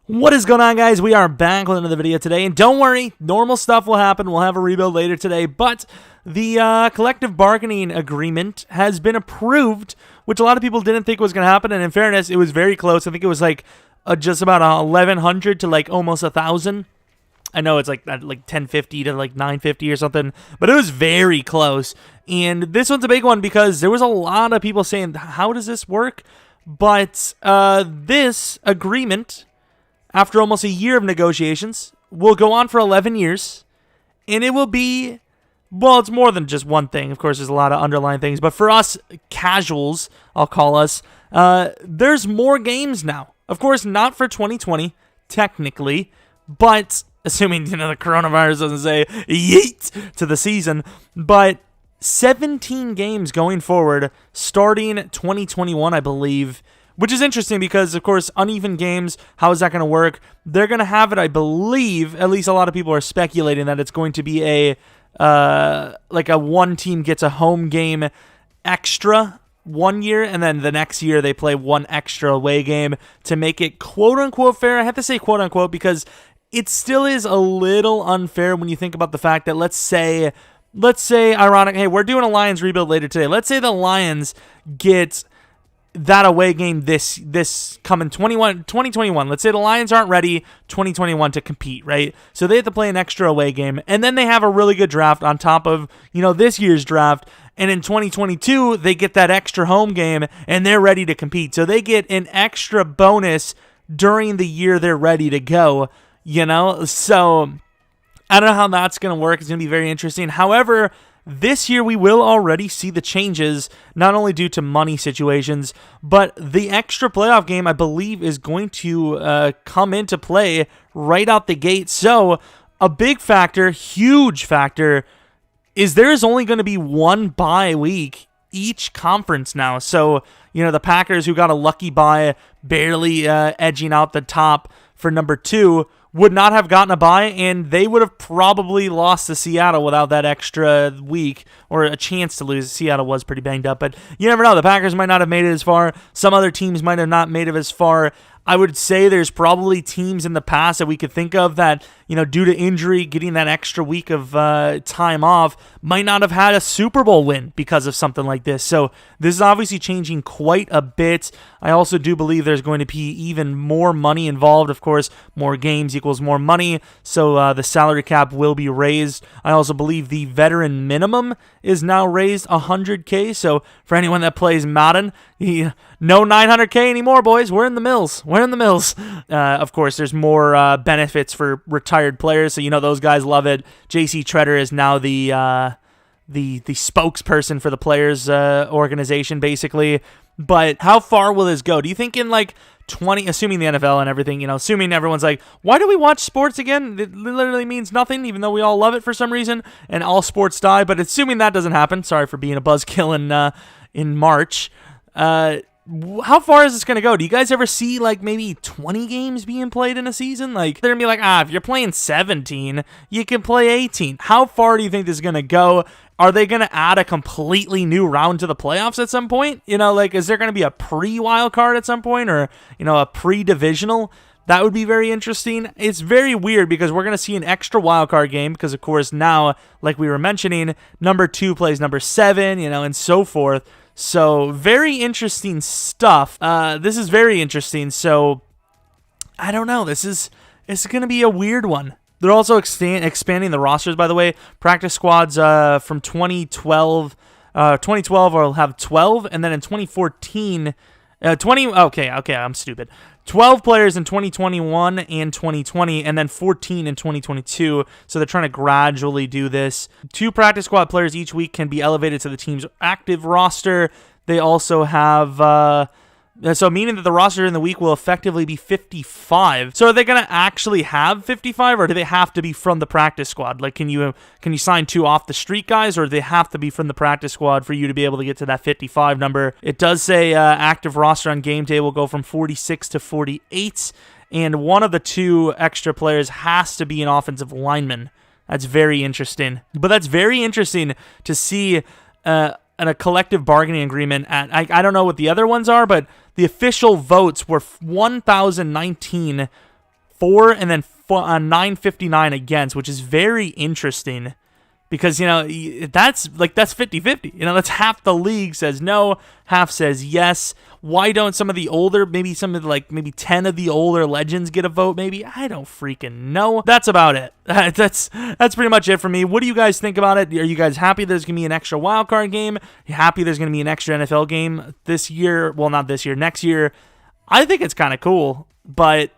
What is going on, guys? We are back with another video today, and don't worry, normal stuff will happen. We'll have a rebuild later today, but the collective bargaining agreement has been approved, which a lot of people didn't think was going to happen, and in fairness, it was very close. I think it was like just about 1,100 to like almost 1,000. I know it's like 1050 to like 950 or something, but it was very close. And this one's a big one because there was a lot of people saying, how does this work? But this agreement, after almost a year of negotiations, will go on for 11 years, and it will be, well, it's more than just one thing. Of course, there's a lot of underlying things, but for us casuals, I'll call us, there's more games now. Of course, not for 2020, technically, but assuming, the coronavirus doesn't say yeet to the season, but 17 games going forward, starting 2021, I believe, which is interesting because, of course, uneven games, how is that going to work? They're going to have it, I believe, at least a lot of people are speculating that it's going to be like a one team gets a home game extra one year, and then the next year they play one extra away game to make it quote-unquote fair. I have to say quote-unquote because it still is a little unfair when you think about the fact that, let's say, ironic, hey, we're doing a Lions rebuild later today. Let's say the Lions get that away game this coming 2021. Let's say the Lions aren't ready 2021 to compete, right? So they have to play an extra away game, and then they have a really good draft on top of, this year's draft, and in 2022 they get that extra home game and they're ready to compete. So they get an extra bonus during the year they're ready to go, So I don't know how that's going to work. It's going to be very interesting. However, this year, we will already see the changes, not only due to money situations, but the extra playoff game, I believe, is going to come into play right out the gate. So a big factor, huge factor, is there is only going to be one bye week each conference now. So, the Packers, who got a lucky bye, barely edging out the top for number 2, would not have gotten a bye, and they would have probably lost to Seattle without that extra week, or a chance to lose. Seattle was pretty banged up, but you never know. The Packers might not have made it as far. Some other teams might have not made it as far. I would say there's probably teams in the past that we could think of that, due to injury, getting that extra week of time off, might not have had a Super Bowl win because of something like this. So this is obviously changing quite a bit. I also do believe there's going to be even more money involved. Of course, more games equals more money, so the salary cap will be raised. I also believe the veteran minimum is now raised $100K. So for anyone that plays Madden, no $900K anymore, boys. We're in the mills. Of course, there's more benefits for retired players, so those guys love it. J.C. Treader is now the spokesperson for the players' organization, basically. But how far will this go? Do you think in like 20, assuming the NFL and everything, assuming everyone's like, why do we watch sports again? It literally means nothing, even though we all love it for some reason, and all sports die. But assuming that doesn't happen, sorry for being a buzzkill in March. How far is this going to go? Do you guys ever see like maybe 20 games being played in a season? Like they're going to be like, if you're playing 17, you can play 18. How far do you think this is going to go? Are they going to add a completely new round to the playoffs at some point? Is there going to be a pre-wild card at some point, or, a pre-divisional? That would be very interesting. It's very weird because we're going to see an extra wild card game because, of course, now, like we were mentioning, number 2 plays number 7, and so forth. So very interesting stuff. This is very interesting. So I don't know. It's going to be a weird one. They're also expanding the rosters, by the way. Practice squads from 2012. 2012 will have 12, and then in 2014, 20. Okay, I'm stupid. 12 players in 2021 and 2020, and then 14 in 2022. So they're trying to gradually do this. 2 practice squad players each week can be elevated to the team's active roster. They also have, so meaning that the roster in the week will effectively be 55. So are they going to actually have 55, or do they have to be from the practice squad? Like, can you sign 2 off the street guys, or do they have to be from the practice squad for you to be able to get to that 55 number? It does say active roster on game day will go from 46 to 48, and one of the 2 extra players has to be an offensive lineman. That's very interesting. But that's very interesting to see a collective bargaining agreement at, I don't know what the other ones are, but the official votes were 1,019 4 and then 959 against, which is very interesting. Because, that's 50-50. That's half the league says no, half says yes. Why don't some of the older, maybe 10 of the older legends get a vote, maybe? I don't freaking know. That's about it. That's pretty much it for me. What do you guys think about it? Are you guys happy there's going to be an extra wildcard game? Are you happy there's going to be an extra NFL game this year? Well, not this year, next year. I think it's kind of cool, but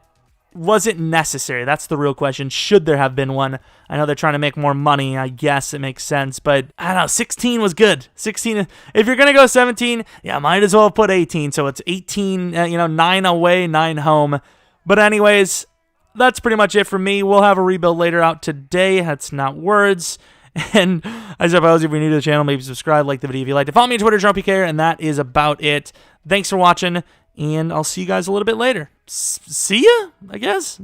was it necessary? That's the real question. Should there have been one? I know they're trying to make more money. I guess it makes sense, but I don't know. 16 was good. 16. If you're gonna go 17, might as well put 18. So it's 18. 9 away, 9 home. But anyways, that's pretty much it for me. We'll have a rebuild later out today. That's not words. And I suppose if you're new to the channel, maybe subscribe, like the video if you liked it. Follow me on Twitter, Jeromepkr, and that is about it. Thanks for watching. And I'll see you guys a little bit later. See ya, I guess.